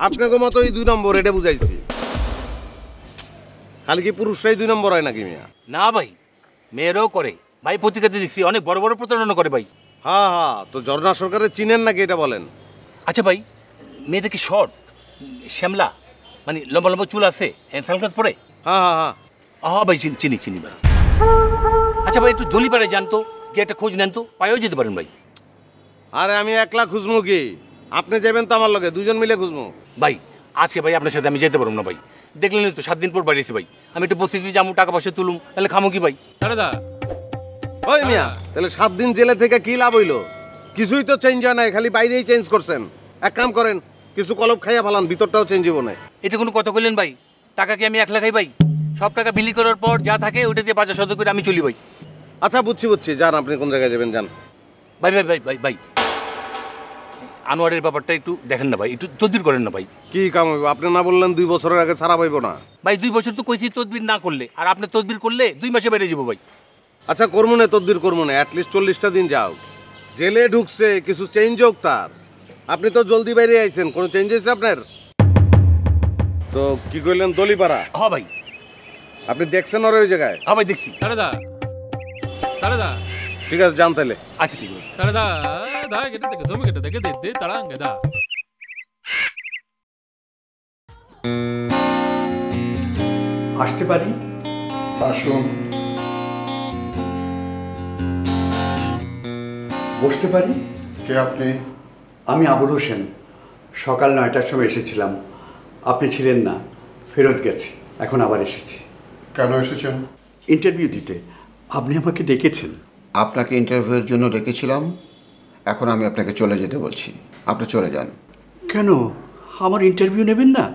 আপনাকে মতো এই 2 নম্বর এটা বুঝাইছি। খালি কি পুরুষরাই 2 নম্বর হয় নাকি মিয়া? না ভাই, মেয়েরাও করে ভাই, পত্রিকাতে দেখছি অনেক বড় বড় প্রতারণা করে ভাই। হ্যাঁ হ্যাঁ, তো জর্না সরকারের চিনেন নাকি এটা বলেন। আচ্ছা ভাই, মেয়েটা কি শর্ট, শ্যামলা, মানে লম্বা লম্বা চুল আছে, সানগ্লাস পরে? হ্যাঁ হ্যাঁ হ্যাঁ হ্যাঁ ভাই চিনি চিনি ভাই। আচ্ছা ভাই একটু দলিপাড়ে যান তো, গিয়ে একটা খোঁজ নেন তো, পাইও যেতে পারেন ভাই। আরে আমি একলা খুঁজবো কি, আপনি যাবেন তো আমার লগে, দুজন মিলে খুঁজবো। ভাই আজকে ভাই আপনার সাথে আমি যেতে পারবো না ভাই, দেখলেন তো 7 দিন পর বাড়িয়েছি ভাই, আমি একটু বসেছি যাবো, টাকা পয়সা তুলুম, তাহলে খামো কি ভাই? দাদা ওই মিয়া, তাহলে 7 দিন জেলে থেকে কি লাভ হইলো? কিছুই তো চেঞ্জ হয় নাই, খালি বাইরেই চেঞ্জ করছেন। এক কাম করেন, কিছু কলপ খাইয়া ফেলান, ভিতরটাও চেঞ্জ হবো না। এটা কোনো কথা কইলেন ভাই? টাকা কি আমি একলা খাই ভাই? সব টাকা বিলি করার পর যা থাকে ওটা দিয়ে 5,000 করে আমি চলি ভাই। আচ্ছা বুঝছি বুঝছি, যান আপনি কোন জায়গায় যাবেন যান। ভাই ভাই ভাই ভাই ভাই আনোয়ারের ব্যাপারটা একটু দেখেন না ভাই, একটু তদবির করেন না ভাই। কি কাম হইব? আপনি না বললেন 2 বছরের আগে ছাড়া পাইব না? ভাই 2 বছর তো কইছি তদবির না করলে, আর আপনি তদবির করলে 2 মাসে বাইরে যাবো ভাই। আচ্ছা কর্মনে তদবির কর্মনে, অ্যাটলিস্ট 40টা দিন যাও। জেলে ঢুকছে, কিছু চেঞ্জ হোক তার। আপনি তো জলদি বাইরে আইছেন, কোনো চেঞ্জ হয়েছে আপনার? তো কি কইলেন দলিপাড়া? হ্যাঁ ভাই। আপনি দেখছেন আর ওই জায়গায়? হ্যাঁ ভাই দেখছি। দাদা ঠিক আছে যান তাহলে। আচ্ছা ঠিক আছে। দাদা দা কেটে দেখে তুমি কেটে দেখে দে তাড়াঙ্গে দা। আসতে পারি? আসুন। বসতে পারি? কে আপনি? আমি আবুল হোসেন, সকাল 9টার সময় এসেছিলাম, আপনি ছিলেন না, ফেরত গেছি, এখন আবার এসেছি। কেন এসেছেন? ইন্টারভিউ দিতে। আপনি আমাকে ডেকেছেন। আপনাকে ইন্টারভিউয়ের জন্য ডেকেছিলাম, এখন আমি আপনাকে চলে যেতে বলছি, আপনি চলে যান। কেন? আমার ইন্টারভিউ নেবেন না?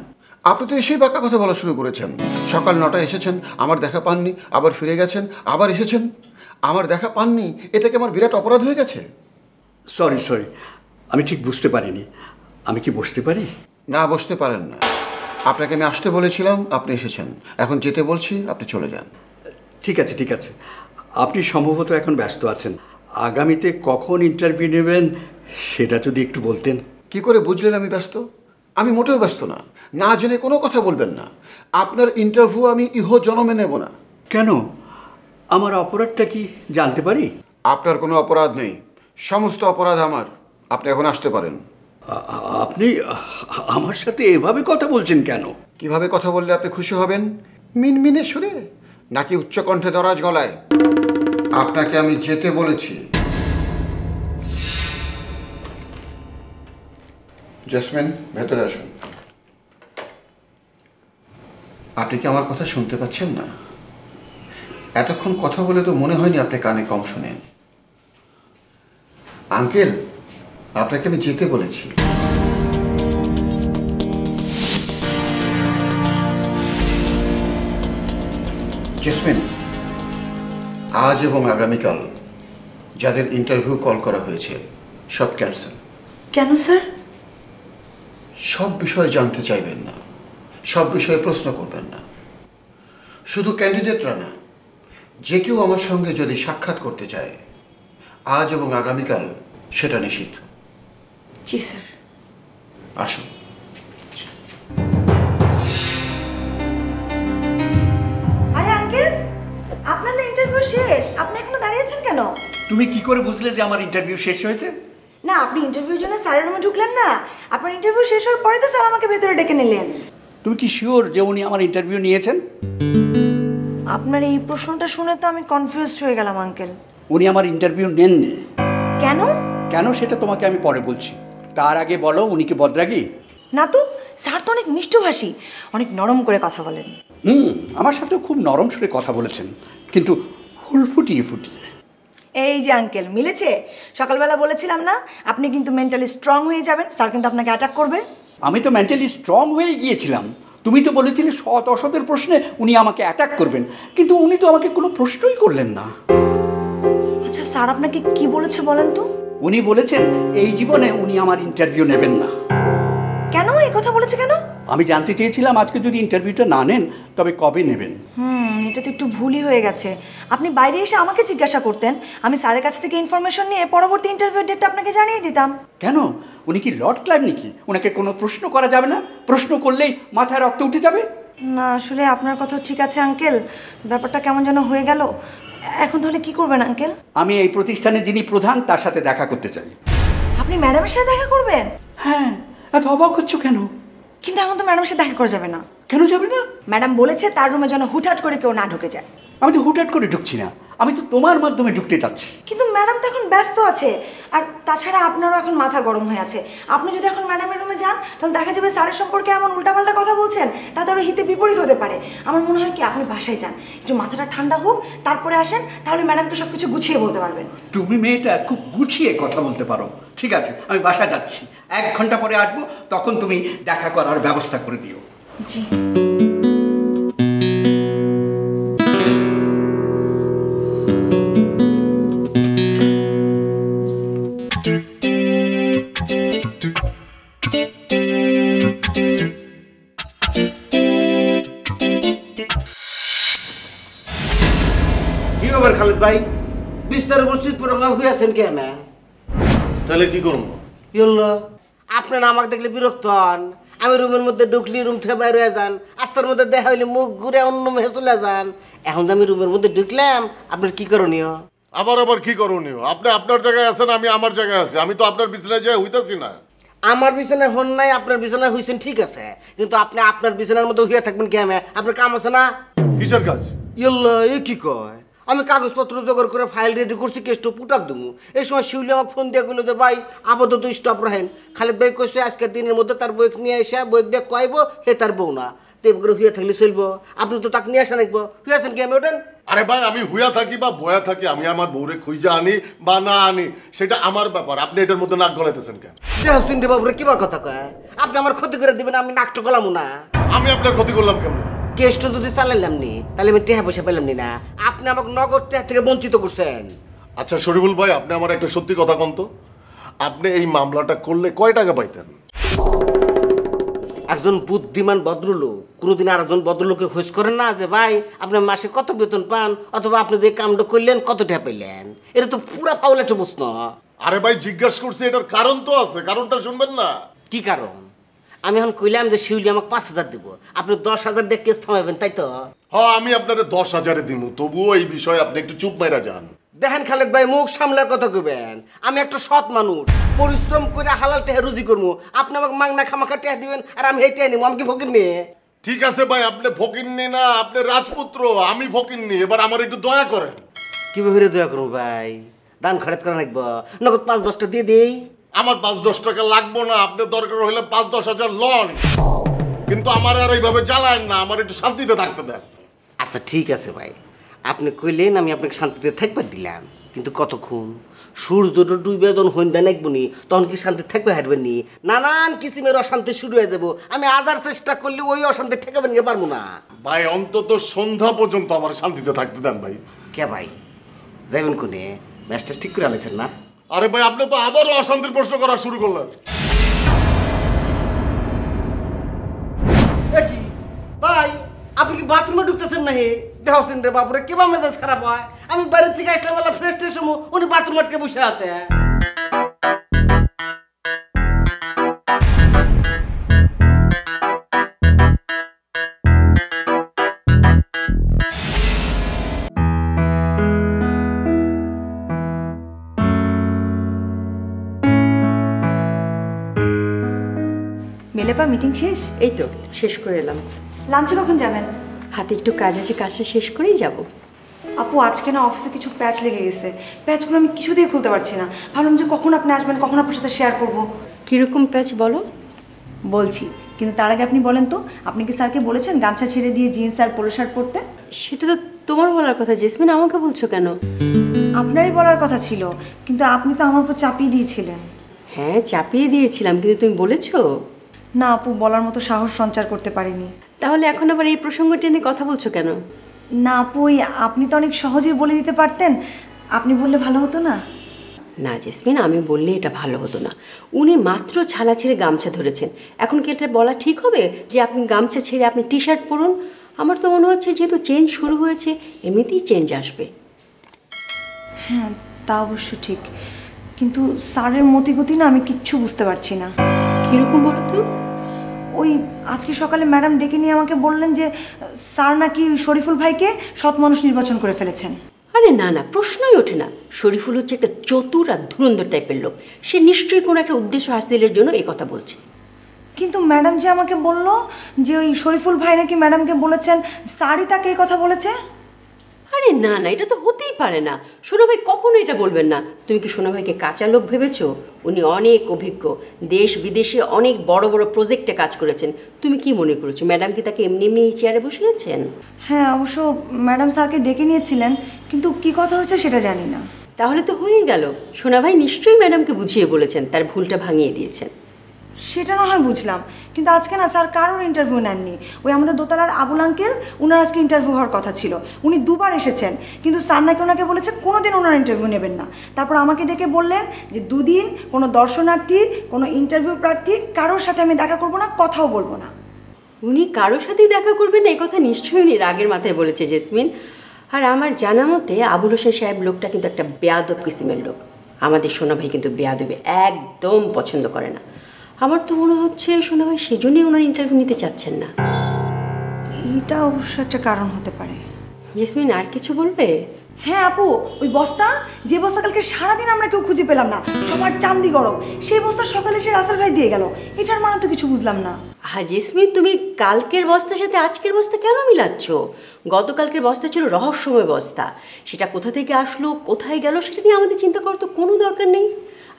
আপনি তো এসেই বাঁকা কথা বলা শুরু করেছেন। সকাল 9টায় এসেছেন, আমার দেখা পাননি, আবার ফিরে গেছেন, আবার এসেছেন, আমার দেখা পাননি, এটা কি আমার বিরাট অপরাধ হয়ে গেছে? সরি, আমি ঠিক বুঝতে পারিনি। আমি কি বসতে পারি? না, বসতে পারেন না। আপনাকে আমি আসতে বলেছিলাম, আপনি এসেছেন, এখন যেতে বলছি, আপনি চলে যান। ঠিক আছে। আপনি সম্ভবত এখন ব্যস্ত আছেন। আগামীতে কখন ইন্টারভিউ নেবেন সেটা যদি একটু বলতেন। কি করে বুঝলেন আমি ব্যস্ত? আমি মোটেও ব্যস্ত না। না জেনে কোনো কথা বলবেন না। আপনার ইন্টারভিউ আমি ইহ জনমে নেব না। কেন? আমার অপরাধটা কি জানতে পারি? আপনার কোনো অপরাধ নেই, সমস্ত অপরাধ আমার। আপনি এখন আসতে পারেন। আপনি আমার সাথে এভাবে কথা বলছেন কেন? কিভাবে কথা বললে আপনি খুশি হবেন? মিনমিনে সুরে নাকি উচ্চকণ্ঠে দরাজ গলায়? আপনাকে আমি যেতে বলেছি। জেসমিন, ভেতরে আসুন। আপনি কি আমার কথা শুনতে পাচ্ছেন না? এতক্ষণ কথা বলে তো মনে হয়নি আপনি কানে কম শুনেন। আঙ্কেল, আপনাকে আমি যেতে বলেছি। জেসমিন, আজ এবং আগামীকাল যাদের ইন্টারভিউ কল করা হয়েছে সব ক্যান্সেল। কেন স্যার? সব বিষয়ে জানতে চাইবেন না, সব বিষয়ে প্রশ্ন করবেন না। শুধু ক্যান্ডিডেটরা না, যে কেউ আমার সঙ্গে যদি সাক্ষাৎ করতে চায় আজ এবং আগামীকাল সেটা নিষিদ্ধ। জি স্যার। আসুন। আরে আঙ্কেল, আপনার না ইন্টারভিউ শেষ, আপনি এখনো দাঁড়িয়েছেন কেন? তুমি কি করে বুঝলে যে আমার ইন্টারভিউ শেষ হয়েছে? না, আপনি ইন্টারভিউর জন্য স্যারের রুমে ঢুকলেন না, আপনার ইন্টারভিউ শেষ হওয়ার পরে তো স্যার আমাকে ভেতরে ডেকে নিলেন। তুমি কি শিওর যে উনি আমার ইন্টারভিউ নিয়েছেন? আপনার এই প্রশ্নটা শুনে তো আমি কনফিউজড হয়ে গেলাম আঙ্কেল। উনি আমার ইন্টারভিউ নেননি। কেন? কেন সেটা তোমাকে আমি পরে বলছি, তার আগে বলো উনি কি বদরাগী? না তো, স্যার তো অনেক মিষ্টভাষী, অনেক নরম করে কথা বলেন। আমার সাথেও খুব নরম সুরে কথা বলেছেন, কিন্তু হুল ফুটিয়ে ফুটিয়ে। এই যে আঙ্কেল, মিলেছে। সকালবেলা বলেছিলাম না আপনি কিন্তু মেন্টালি স্ট্রং হয়ে যাবেন, স্যার কিন্তু আপনাকে অ্যাটাক করবে। আমি তো মেন্টালি স্ট্রং হয়ে গিয়েছিলাম। তুমি তো বলেছিলে সৎ অসতের প্রশ্নে উনি আমাকে অ্যাটাক করবেন, কিন্তু উনি তো আমাকে কোনো প্রশ্নই করলেন না। আচ্ছা স্যার আপনাকে কি বলেছে বলেন তো? উনি বলেছেন এই জীবনে উনি আমার ইন্টারভিউ নেবেন না। কেন এই কথা বলেছে কেন? আমি জানতে চেয়েছিলাম আজকে যদি ইন্টারভিউটা না নেন তবে কবে নেবেন। এটা তো একটু ভুলই হয়ে গেছে। আপনি বাইরে এসে আমাকে জিজ্ঞাসা করতেন, আমি স্যারের কাছ থেকে ইনফরমেশন নিয়ে পরবর্তী ইন্টারভিউ ডেটটা আপনাকে জানিয়ে দিতাম। কেন? উনি কি লর্ড ক্লাইভ নাকি? ওনাকে কোনো প্রশ্ন করা যাবে না? প্রশ্ন করলেই মাথায় রক্ত উঠে যাবে? না আসলে আপনার কথা ঠিক আছে আঙ্কেল, ব্যাপারটা কেমন যেন হয়ে গেল। এখন তাহলে কি করবেন আঙ্কেল? আমি এই প্রতিষ্ঠানে যিনি প্রধান তার সাথে দেখা করতে চাই। আপনি ম্যাডামের সাথে দেখা করবেন? হ্যাঁ। এত অবাক হচ্ছ কেন? কিন্তু এখন তো ম্যাডামের সাথে দেখা করা যাবে না। কেন যাবে না? ম্যাডাম বলেছে তার রুমে যেন হুটহাট করে কেউ না ঢুকে যায়। আমি তো হুটহাট করে ঢুকছি না, আমি তো তোমার মাধ্যমে ঢুকতে চাচ্ছি। কিন্তু ম্যাডাম তো এখন ব্যস্ত আছে, আর তাছাড়া আপনারও এখন মাথা গরম হয়ে আছে। আপনি যদি এখন ম্যাডামের রুমে যান তাহলে দেখা যাবে স্যারের সম্পর্কে এমন উল্টাপাল্টা কথা বলছেন, তাতে আরও হিতে বিপরীত হতে পারে। আমার মনে হয় কি আপনি বাসায় যান, একটু মাথাটা ঠান্ডা হোক, তারপরে আসেন, তাহলে ম্যাডামকে সব কিছু গুছিয়ে বলতে পারবেন। তুমি মেয়েটা খুব গুছিয়ে কথা বলতে পারো। ঠিক আছে, আমি বাসায় যাচ্ছি, 1 ঘন্টা পরে আসবো, তখন তুমি দেখা করার ব্যবস্থা করে দিও। জি। কি ব্যাপার খালিদ ভাই, বিস্তার বসছিস পুরোনো হয়ে আছেন কে? আমি তাহলে কি করবো? কি হলো? আপনি না আমাকে দেখলে বিরক্ত হন? আমি রুমের মধ্যে ঢুকলি রুম থেকে বাইরে হয়ে যান, আস্তার মধ্যে দেখা হইলে মুখ ঘুরে অন্য মেহে চলে যান। এখন তো আমি রুমের মধ্যে ঢুকলাম, আপনার কি করণীয়? আবার কি করণীয়? আপনি আপনার জায়গায় আছেন, আমি আমার জায়গায় আছি। আমি তো আপনার বিছানায় যাই হইতাছি না। আমার বিছানায় হন নাই, আপনার বিছানায় হইছেন ঠিক আছে, কিন্তু আপনি আপনার বিছানার মধ্যে হইয়া থাকবেন কি? আমি আপনার কাম আছে না? কিসের কাজ? ইল্লা এ কি কয়? আমি কাগজপত্র জোগাড় করে ফাইল রেডি করছি, কেসটা পুটাপ দেবো। এই সময় শিউলি আমাকে ফোন দিয়ে গেলো যে ভাই আপাতত স্টপ রাখেন। খালিদ ভাই কইছে আজকের দিনের মধ্যে তার বই নিয়ে এসে বই দিয়ে কইব হে তার বউ না, তেব করে হুইয়া থাকলে চলবো। আপনি তো তাকে নিয়ে আসা নাকবো, হুইয়াছেন কি? আমি ওঠেন। আরে ভাই, আমি হুইয়া থাকি বা বয়া থাকি, আমি আমার বউরে খুঁজে আনি বা না আনি সেটা আমার ব্যাপার। আপনি এটার মধ্যে নাক গলাইতেছেন কেন? দেহসিন রে বাবুরে কিবা কথা কয়? আপনি আমার ক্ষতি করে দিবেন, আমি নাকটা গলামু না। আমি আপনার ক্ষতি করলাম কেমন? কেসটা যদি চালাইলাম নি তাহলে আমি টেহা পয়সা পেলাম নি না, আপনি আমাকে নগদ টেহা থেকে বঞ্চিত করছেন। আচ্ছা শরীফুল ভাই, আপনি আমার একটা সত্যি কথা কোন তো, আপনি এই মামলাটা করলে কয় টাকা পাইতেন? একজন বুদ্ধিমান ভদ্রলোক কোনোদিন আর একজন ভদ্রলোককে খোঁজ করেন না যে ভাই আপনি মাসে কত বেতন পান, অথবা আপনি যে কামটা করলেন কত টাকা পেলেন? এটা তো পুরা ফাউল একটা প্রশ্ন। আরে ভাই জিজ্ঞাসা করছি, এটার কারণ তো আছে, কারণটা শুনবেন না? কি কারণ? আমি এখন কইলাম যে শিউলি আমাকে 5,000 দিব, আপনি 10,000 দিয়ে কেস থামাবেন, তাই তো? হ্যাঁ, আমি আপনার 10,000 দিব, তবুও এই বিষয়ে আপনি একটু চুপ মাইরা যান। দেখেন খালেদ ভাই, মুখ সামলে কথা কইবেন। আমি একটা সৎ মানুষ, পরিশ্রম করে হালাল টেহা রুজি করবো। আপনি আমাকে মাংনা খামাখা টেহা দিবেন আর আমি হেঁটে নিবো, আমি কি ফকির নিয়ে? ঠিক আছে ভাই, আপনি ফকিন্নি না, আপনি রাজপুত্র, আমি ফকিন্নি। এবার আমার একটু দয়া করেন। কিভাবে দয়া করবো ভাই? দান খরচ করা লাগবো, নগদ 5-10টা দিয়ে দিই। আমার 5-10 টাকা লাগবো না, আপনার দরকার হলে 5-10 হাজার লন, কিন্তু আমার আর এইভাবে জ্বালায়েন না, আমার একটু শান্তিতে থাকতে দেন। আচ্ছা ঠিক আছে ভাই, আপনি কইলেন, আমি আপনাকে শান্তিতে থাকবার দিলাম, কিন্তু কতক্ষণ? সূর্যটা ডুবে যখন হইন্দা নাকবনি তখন কি শান্তি থাকবে হারবেন নি? নানান কিসিমের অশান্তি শুরু হয়ে যাবো। আমি আজার চেষ্টা করলে ওই অশান্তি ঠেকাবেন কে পারবো না। ভাই অন্তত সন্ধ্যা পর্যন্ত আমার শান্তিতে থাকতে দেন ভাই। কে ভাই যাইবেন কোনে? ম্যাচটা ঠিক করে আলাইছেন না? আরে ভাই, আপনি তো আবারও অশান্তির প্রশ্ন করা শুরু করলেন। কি ভাই, আপনি কি বাথরুমে ঢুকতেছেন না? হে দেহসেন রে বাবুরে, কেবা মেজাজ খারাপ হয়? আমি বাড়ি থেকে আসলাম বেলা ফ্রেশ ট্রেশ হবো, উনি বাথরুম আটকে বসে আছে। মেলেপা মিটিং শেষ? এই তো শেষ করে এলাম। লাঞ্চে কখন যাবেন? হাতে একটু কাজ আছে, কাজটা শেষ করেই যাব। আপু আজকে না অফিসে কিছু প্যাচ লেগে গেছে, প্যাচগুলো আমি কিছুতেই খুলতে পারছি না। ভাবলাম যে কখন আপনি আসবেন, কখন আপনার সাথে শেয়ার করব। কীরকম প্যাচ বলো? বলছি, কিন্তু তার আগে আপনি বলেন তো, আপনি কি স্যারকে বলেছেন গামছা ছেড়ে দিয়ে জিন্স আর পোলো শার্ট পরতে? সেটা তো তোমার বলার কথা জেসমিন, আমাকে বলছো কেন? আপনারই বলার কথা ছিল, কিন্তু আপনি তো আমার উপর চাপিয়ে দিয়েছিলেন। হ্যাঁ চাপিয়ে দিয়েছিলাম, কিন্তু তুমি বলেছো? না আপু, বলার মতো সাহস সঞ্চার করতে পারিনি। তাহলে এখন আবার এই প্রসঙ্গ টেনে কথা বলছো কেন? না আপু, আপনি তো অনেক সহজেই বলে দিতে পারতেন, আপনি বললে ভালো হতো না? না জেসমিন, আমি বললে এটা ভালো হতো না। উনি মাত্র ছালা ছেড়ে গামছা ধরেছেন, এখন কি এটা বলা ঠিক হবে যে আপনি গামছা ছেড়ে আপনি টি শার্ট পরুন? আমার তো মনে হচ্ছে যেহেতু চেঞ্জ শুরু হয়েছে এমনিতেই চেঞ্জ আসবে। হ্যাঁ তা অবশ্য ঠিক, কিন্তু স্যারের মতিগতি না আমি কিচ্ছু বুঝতে পারছি না। কীরকম বলো তো? ওই আজকে সকালে ম্যাডাম ডেকে নিয়ে আমাকে বললেন যে স্যার নাকি শরীফুল ভাইকে সৎ মানুষ নির্বাচন করে ফেলেছেন। আরে না না, প্রশ্নই ওঠে না। শরীফুল হচ্ছে একটা চতুর আর ধুরন্ধর টাইপের লোক, সে নিশ্চয়ই কোনো একটা উদ্দেশ্য হাসিলের জন্য এই কথা বলছে। কিন্তু ম্যাডাম যে আমাকে বলল যে ওই শরীফুল ভাই নাকি ম্যাডামকে বলেছেন স্যারই তাকে এই কথা বলেছে। আরে না না, এটা তো হতেই পারে না। সোনা ভাই কখনো এটা বলবেন না। তুমি কি সোনা ভাইকে কাঁচা লোক ভেবেছো? উনি অনেক অভিজ্ঞ, দেশ বিদেশে অনেক বড় বড় প্রজেক্টে কাজ করেছেন। তুমি কি মনে করেছো ম্যাডাম কি তাকে এমনি এমনি এই চেয়ারে বসিয়েছেন? হ্যাঁ অবশ্য ম্যাডাম স্যারকে ডেকে নিয়েছিলেন, কিন্তু কি কথা হয়েছে সেটা জানি না। তাহলে তো হয়েই গেল, সোনা ভাই নিশ্চয়ই ম্যাডামকে বুঝিয়ে বলেছেন, তার ভুলটা ভাঙিয়ে দিয়েছেন। সেটা না হয় বুঝলাম, কিন্তু আজকে না স্যার কারোর ইন্টারভিউ নেননি। ওই আমাদের দোতলার আবুল আঙ্কেল, ওনার আজকে ইন্টারভিউ হওয়ার কথা ছিল, উনি দুবার এসেছেন, কিন্তু স্যার নাকি ওনাকে বলেছে কোনোদিন ওনার ইন্টারভিউ নেবেন না। তারপর আমাকে ডেকে বললেন যে দুদিন কোনো দর্শনার্থী, কোনো ইন্টারভিউ প্রার্থী কারোর সাথে আমি দেখা করবো না, কথাও বলবো না। উনি কারোর সাথেই দেখা করবেন না এই কথা নিশ্চয়ই উনি রাগের মাথায় বলেছে জেসমিন। আর আমার জানা মতে আবুল হোসেন সাহেব লোকটা কিন্তু একটা বেয়াদব কিসিমের লোক। আমাদের সোনা ভাই কিন্তু বেয়াদবে একদম পছন্দ করে না। আমার তো মনে হচ্ছে সোনা ভাই সেজন্যই ওনার ইন্টারভিউ নিতে চাচ্ছেন না। এটা অবশ্য একটা কারণ হতে পারে। জেসমিন আর কিছু বলবে? হ্যাঁ আপু, ওই বস্তা, যে বস্তা কালকে সারাদিন আমরা কেউ খুঁজে পেলাম না, সবার চান্দি গরম, সেই বস্তা সকালে সে রাসেল ভাই দিয়ে গেল, এটার মানে তো কিছু বুঝলাম না। হ্যাঁ জেসমিন, তুমি কালকের বস্তার সাথে আজকের বস্তা কেন মিলাচ্ছ? গতকালকের বস্তা ছিল রহস্যময় বস্তা, সেটা কোথা থেকে আসলো কোথায় গেল সেটা নিয়ে আমাদের চিন্তা করার তো কোনো দরকার নেই।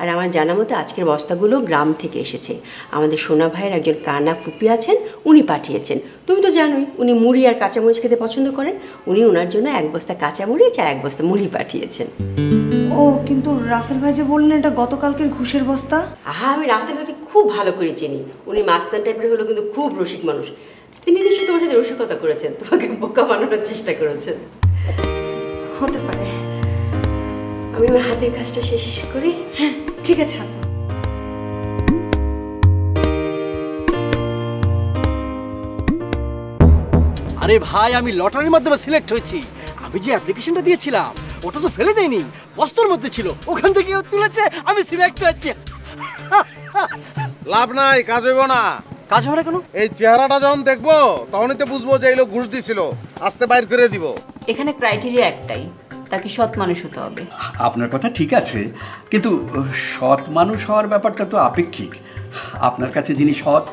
আর আমার জানা মতে আজকের বস্তাগুলো গ্রাম থেকে এসেছে। আমাদের সোনা ভাইয়ের একজন কানা ফুপি আছেন, উনি পাঠিয়েছেন। তুমি তো জানোই উনি মুড়ি আর কাঁচামরিচ খেতে পছন্দ করেন, উনি ওনার জন্য এক বস্তা কাঁচামরিচ আর এক বস্তা মুড়ি পাঠিয়েছেন। ও কিন্তু রাসেল ভাই যে বললেন এটা গতকালকের ঘুষের বস্তা। হ্যাঁ আমি রাসেল ভাইকে খুব ভালো করে চিনি, উনি মাস্তান টাইপের হলো কিন্তু খুব রসিক মানুষ। তিনি নিশ্চয়ই তোমার সাথে রসিকতা করেছেন, তোমাকে বোকা বানানোর চেষ্টা করেছেন। হতে পারে। আমি আমার হাতের কাজটা শেষ করি। হ্যাঁ ঠিক আছে। আরে ভাই, আমি লটারির মাধ্যমে সিলেক্ট হয়েছি। আমি যে অ্যাপ্লিকেশনটা দিয়েছিলাম ওটা তো ফেলে দেয়নি, বস্তার মধ্যে ছিল, ওখান থেকে তুলেছে, আমি সিলেক্ট হয়েছি। লাভ নাই, কাজ হইব না। কাজ হবে না কেন? এই চেহারাটা যখন দেখবো তখনই তো বুঝবো যে এই লোক ঘুষ দিছিল, আস্তে বাইর করে দিব। এখানে ক্রাইটেরিয়া একটাই, তাকে সৎ মানুষ হতে হবে। আপনার কথা ঠিক আছে, কিন্তু সৎ মানুষ হওয়ার ব্যাপারটা তো আপেক্ষিক। আপনার কাছে যিনি সৎ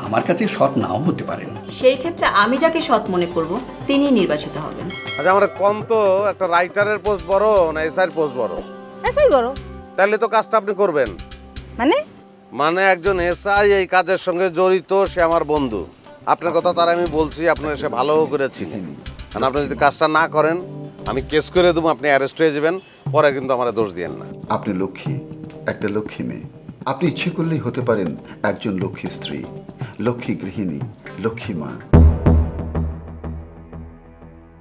আমার কাছে সৎ নাও হতে পারেন। সেই ক্ষেত্রে আমি যাকে সৎ মনে করব তিনিই নির্বাচিত হবেন। আচ্ছা আমার কোন তো একটা রাইটারের পোস্ট বড় না এসআইয়ের পোস্ট বড়? এসআই বড়। তাহলে তো কাজটা আপনি করবেন। মানে একজন এসআই এই কাজের সঙ্গে জড়িত, সে আমার বন্ধু। আপনার কথা তার আমি বলছি, আপনার সে ভালো করে চিনি। কারণ আপনি যদি কাজটা না করেন আমি কেস করে দেবো, আপনি অ্যারেস্ট হয়ে যাবেন, পরে কিন্তু আমার দোষ দিয়েন না। আপনি লক্ষ্মী, একটা লক্ষ্মী মেয়ে। আপনি ইচ্ছে করলেই হতে পারেন একজন লক্ষ্মী স্ত্রী, লক্ষ্মী গৃহিণী, লক্ষ্মী মা।